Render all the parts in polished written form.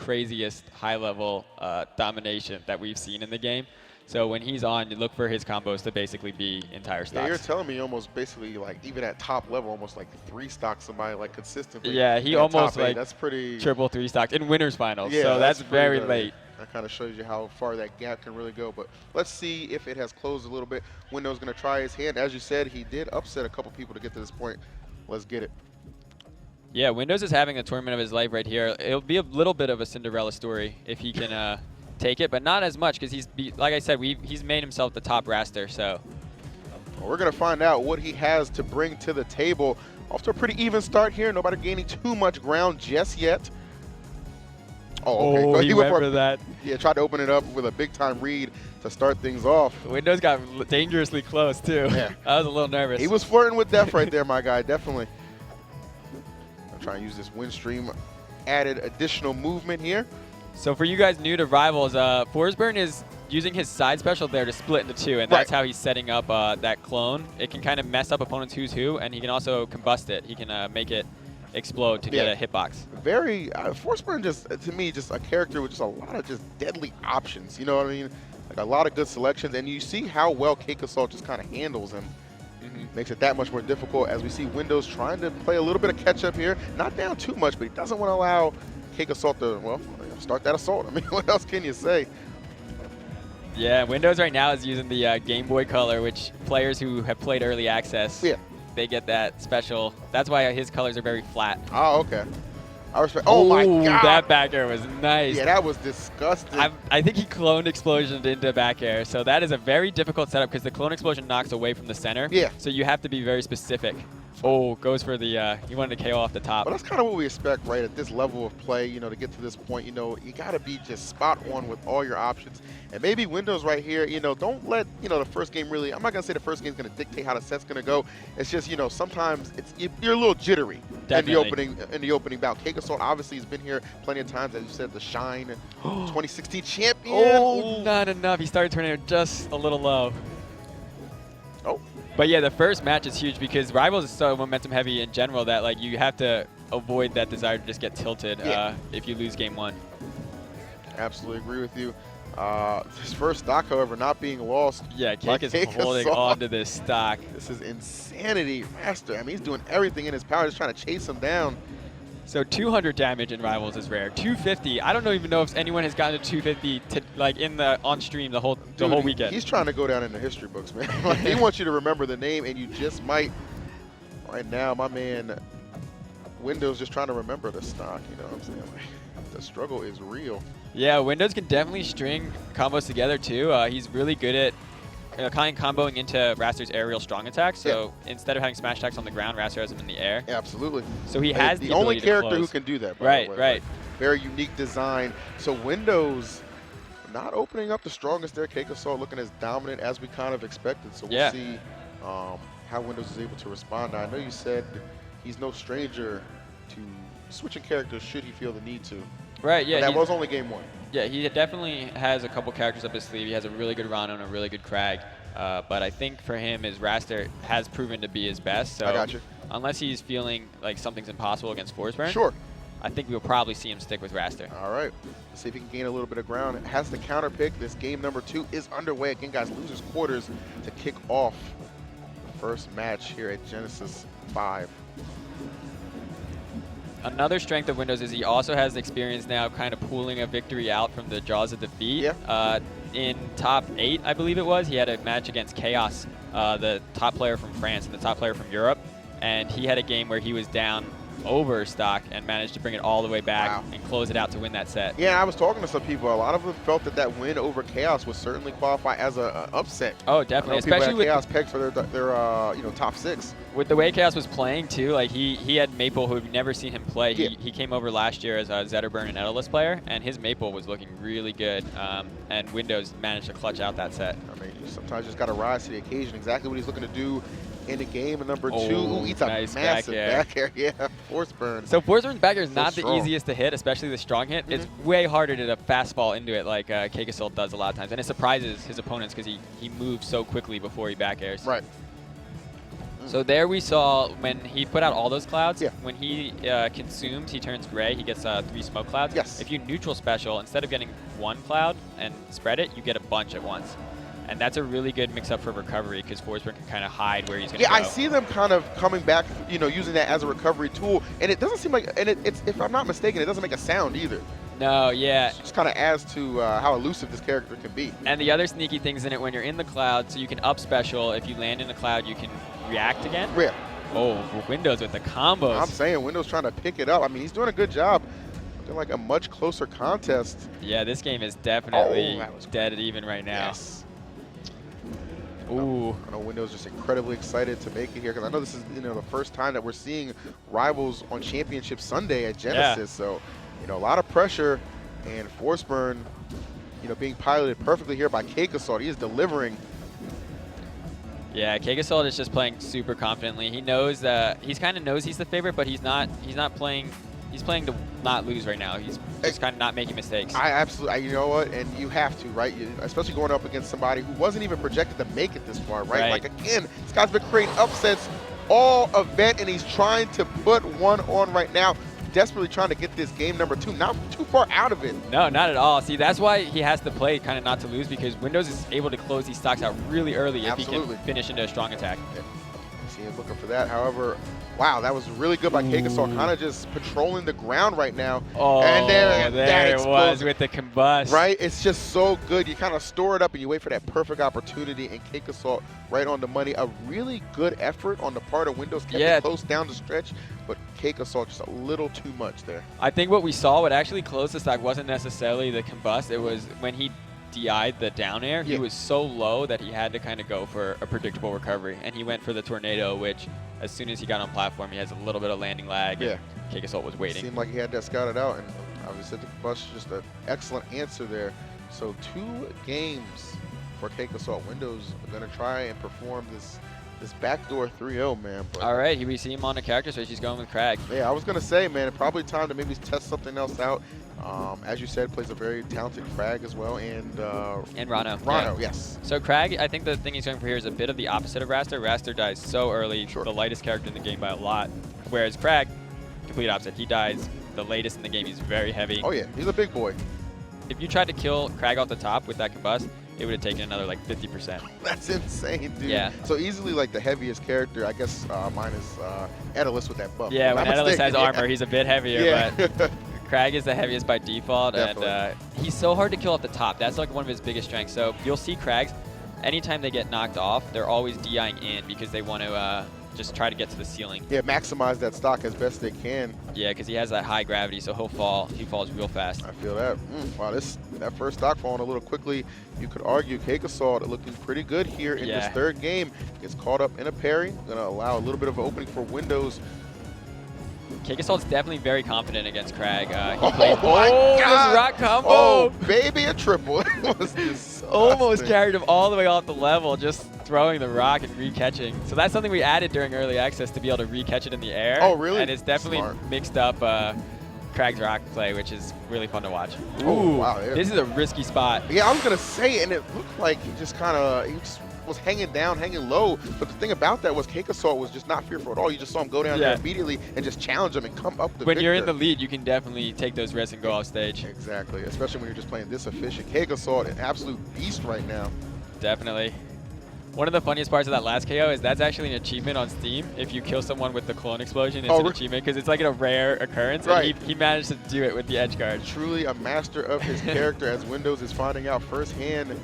craziest high-level domination that we've seen in the game. So when he's on, you look for his combos to basically be entire stocks. Yeah, you're telling me almost basically like even at top level, almost like 3-stock somebody like consistently. Yeah, he almost like that's pretty triple 3-stocked in winners finals. Yeah, so that's very late. That kind of shows you how far that gap can really go. But let's see if it has closed a little bit. Windows going to try his hand. As you said, he did upset a couple people to get to this point. Let's get it. Yeah, Windows is having a tournament of his life right here. It'll be a little bit of a Cinderella story if he can take it, but not as much because like I said, he's made himself the top Wrastor. So well, we're going to find out what he has to bring to the table. Off to a pretty even start here. Nobody gaining too much ground just yet. Oh, okay. Oh, he went for that. Yeah, tried to open it up with a big-time read to start things off. Windows got dangerously close, too. Yeah. I was a little nervous. He was flirting with death right there, my guy, definitely. I'm trying to use this wind stream. Added additional movement here. So for you guys new to Rivals, Forsburn is using his side special there to split into two, and that's how he's setting up that clone. It can kind of mess up opponents' who's who, and he can also combust it. He can make it explode to get a hitbox. Very Forsburn, just to me, just a character with just a lot of just deadly options. You know what I mean? Like a lot of good selections, and you see how well CakeAssault just kind of handles him. Makes it that much more difficult as we see Windows trying to play a little bit of catch up here. Not down too much, but he doesn't want to allow CakeAssault to, well, start that assault. I mean, what else can you say? Yeah, Windows right now is using the Game Boy Color, which players who have played early access, they get that special. That's why his colors are very flat. Oh, okay. I respect. Oh my God! That back air was nice. Yeah, that was disgusting. I think he cloned Explosion into back air, so that is a very difficult setup because the clone Explosion knocks away from the center. Yeah. So you have to be very specific. Oh, goes for the, he wanted to KO off the top. But that's kind of what we expect, right, at this level of play, you know, to get to this point. You know, you got to be just spot on with all your options. And maybe Windows right here, you know, don't let, you know, the first game really, I'm not going to say the first game is going to dictate how the set's going to go. It's just, you know, sometimes you're a little jittery in the opening bout. CakeAssault obviously has been here plenty of times, as you said, the Shine 2016 champion. Oh, not enough. He started turning it just a little low. Oh. But yeah, the first match is huge because Rivals is so momentum heavy in general that like you have to avoid that desire to just get tilted if you lose game one. Absolutely agree with you. This first stock, however, not being lost. Yeah, Cake is holding on to this stock. This is insanity. Wrastor, I mean, he's doing everything in his power, just trying to chase him down. So 200 damage in Rivals is rare. 250. I don't even know if anyone has gotten to 250 to, like on stream the whole weekend. He's trying to go down in the history books, man. Like, he wants you to remember the name, and you just might. Right now, my man Windows just trying to remember the stock. You know what I'm saying? Like, the struggle is real. Yeah, Windows can definitely string combos together too. He's really good at kind of comboing into Wrastor's aerial strong attacks. So instead of having smash attacks on the ground, Wrastor has them in the air. Yeah, absolutely. So he has the only character who can do that. Right, right. Like, very unique design. So Windows not opening up the strongest there. CakeAssault looking as dominant as we kind of expected. So we'll see how Windows is able to respond. Now, I know you said he's no stranger to switching characters should he feel the need to. Right, yeah. But that was only game one. Yeah, he definitely has a couple characters up his sleeve. He has a really good Rhino and a really good Kragg. But I think for him, his Wrastor has proven to be his best. So I got you. Unless he's feeling like something's impossible against Forsburn, sure, I think we'll probably see him stick with Wrastor. All right. Let's see if he can gain a little bit of ground. Has the counter pick. This game number 2 is underway. Again, guys, losers quarters to kick off the first match here at Genesis 5. Another strength of Windows is he also has experience now kind of pulling a victory out from the jaws of defeat. Yeah. In top 8, I believe it was, he had a match against Chaos, the top player from France and the top player from Europe. And he had a game where he was down over stock and managed to bring it all the way back and close it out to win that set. Yeah, I was talking to some people. A lot of them felt that that win over Chaos would certainly qualify as an upset. Oh, definitely. Especially with Chaos pegged for their you know, top 6. With the way Chaos was playing too, like he had Maple, who we've never seen him play. He came over last year as a Zetterburn and Edelus player, and his Maple was looking really good. And Windows managed to clutch out that set. I mean, sometimes you just got to rise to the occasion. Exactly what he's looking to do in the game. And number 2, he's a nice massive back air. Yeah, Forsburn. So Forsburn's back air is not the easiest to hit, especially the strong hit. It's way harder to fastball into it like CakeAssault does a lot of times. And it surprises his opponents because he moves so quickly before he back airs. Right. So there we saw when he put out all those clouds, Yeah. when he consumes, he turns gray, he gets 3 smoke clouds. Yes. If you neutral special, instead of getting 1 cloud and spread it, you get a bunch at once. And that's a really good mix-up for recovery because Forsburn can kind of hide where he's going to go. Yeah, I see them kind of coming back, you know, using that as a recovery tool. And it doesn't seem like, and it's, if I'm not mistaken, it doesn't make a sound either. No, yeah. It just kind of adds to how elusive this character can be. And the other sneaky things in it, when you're in the cloud, so you can up special. If you land in a cloud, you can react again. Yeah. Oh, Windows with the combos. I'm saying Windows trying to pick it up. I mean, he's doing a good job. Looking like a much closer contest. Yeah, this game is definitely that was dead even right now. Yes. Ooh. I know Windows just incredibly excited to make it here because I know this is, you know, the first time that we're seeing rivals on Championship Sunday at Genesis. Yeah. So, you know, a lot of pressure, and Forsburn, you know, being piloted perfectly here by CakeAssault. He is delivering. Yeah, CakeAssault is just playing super confidently. He knows that he's kind of knows he's the favorite, but he's not playing. He's playing to not lose right now. He's just kind of not making mistakes. I absolutely, you know what, and you have to, right? Especially going up against somebody who wasn't even projected to make it this far, right? Like, again, this guy's been creating upsets all event, and he's trying to put one on right now. Desperately trying to get this game number 2, not too far out of it. No, not at all. See, that's why he has to play kind of not to lose, because Windows is able to close these stocks out really early if he can finish into a strong attack. Yeah. See him looking for that. However, wow, that was really good by CakeAssault, kind of just patrolling the ground right now. Oh, and there it was with the combust. Right? It's just so good. You kind of store it up and you wait for that perfect opportunity, and CakeAssault right on the money. A really good effort on the part of Windows. Kept it close down the stretch, but CakeAssault just a little too much there. I think what we saw, what actually closed the stock wasn't necessarily the combust. It was when he DI'd the down air. He was so low that he had to kind of go for a predictable recovery, and he went for the tornado, which as soon as he got on platform, he has a little bit of landing lag. Yeah. CakeAssault was waiting. Seemed like he had that scouted out, and obviously the combust, just an excellent answer there. So 2 games for CakeAssault. Windows are going to try and perform this backdoor 3-0, man. But all right, we see him on the character switch. He's going with Kragg. Yeah, I was going to say, man, probably time to maybe test something else out. As you said, plays a very talented Kragg as well, and Rano. Rano, yes. So Kragg, I think the thing he's going for here is a bit of the opposite of Wrastor. Wrastor dies so early, the lightest character in the game by a lot. Whereas Kragg, complete opposite. He dies the latest in the game. He's very heavy. Oh yeah, he's a big boy. If you tried to kill Kragg off the top with that combust, it would have taken another like 50%. That's insane, dude. Yeah. So easily like the heaviest character, I guess mine is Aether with that buff. Yeah, when Aether has armor, he's a bit heavier, but Kragg is the heaviest by default, and he's so hard to kill at the top. That's like one of his biggest strengths. So you'll see Kraggs, anytime they get knocked off, they're always DIing in because they want to just try to get to the ceiling. Yeah, maximize that stock as best they can. Yeah, because he has that high gravity, so he'll fall. He falls real fast. I feel that. Wow, that first stock falling a little quickly. You could argue CakeAssault looking pretty good here in this 3rd game. Gets caught up in a parry. Going to allow a little bit of an opening for Windows. CakeAssault's definitely very confident against Kragg. He plays, this rock combo! Oh, baby, a triple. It was disgusting. Almost carried him all the way off the level, just throwing the rock and re-catching. So that's something we added during early access to be able to re-catch it in the air. Oh, really? And it's definitely mixed up Kragg's rock play, which is really fun to watch. Ooh, oh, wow. This is a risky spot. Yeah, I was going to say, and it looked like he just kind of, was hanging down, hanging low. But the thing about that was CakeAssault was just not fearful at all. You just saw him go down there immediately and just challenge him and come up the When you're in the lead, you can definitely take those risks and go off stage. Exactly, especially when you're just playing this efficient. CakeAssault, an absolute beast right now. Definitely. One of the funniest parts of that last KO is that's actually an achievement on Steam. If you kill someone with the clone explosion, it's an achievement because it's like a rare occurrence. And he managed to do it with the edge guard. Truly a master of his character, as Windows is finding out firsthand.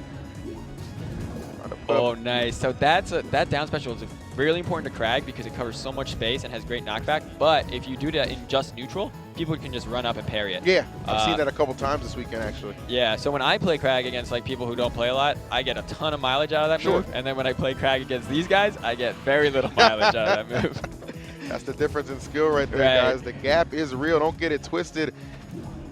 Oh, nice. So that down special is really important to Kragg because it covers so much space and has great knockback. But if you do that in just neutral, people can just run up and parry it. Yeah, I've seen that a couple times this weekend, actually. Yeah, so when I play Kragg against like people who don't play a lot, I get a ton of mileage out of that move. And then when I play Kragg against these guys, I get very little mileage out of that move. That's the difference in skill right there, guys. The gap is real. Don't get it twisted.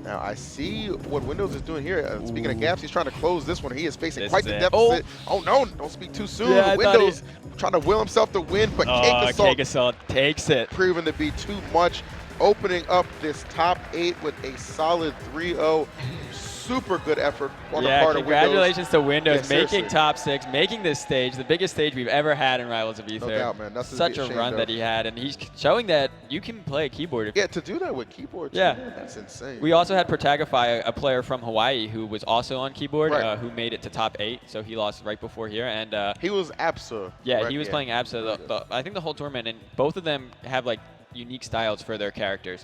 Now, I see what Windows is doing here. Speaking of gaps, he's trying to close this one. He is facing quite the deficit. Oh, no, don't speak too soon. Yeah, Windows trying to will himself to win, but CakeAssault takes it. Proven to be too much. Opening up this top 8 with a solid 3-0. super good effort on the Yeah, part of Windows. congratulations to Windows, Yeah, making seriously. top 6, making this stage, the biggest stage we've ever had in Rivals of Aether. No doubt, man. Nothing to Such be a ashamed run of. that he had, and he's showing that you can play a keyboard. Yeah, to do that with keyboard, too, Yeah. man, that's insane. We also had Protagify, a player from Hawaii who was also on keyboard, Right. who made it to top 8, so he lost right before here. And he was ABSA. yeah, correct? he was playing ABSA, I think the whole tournament, and both of them have like unique styles for their characters.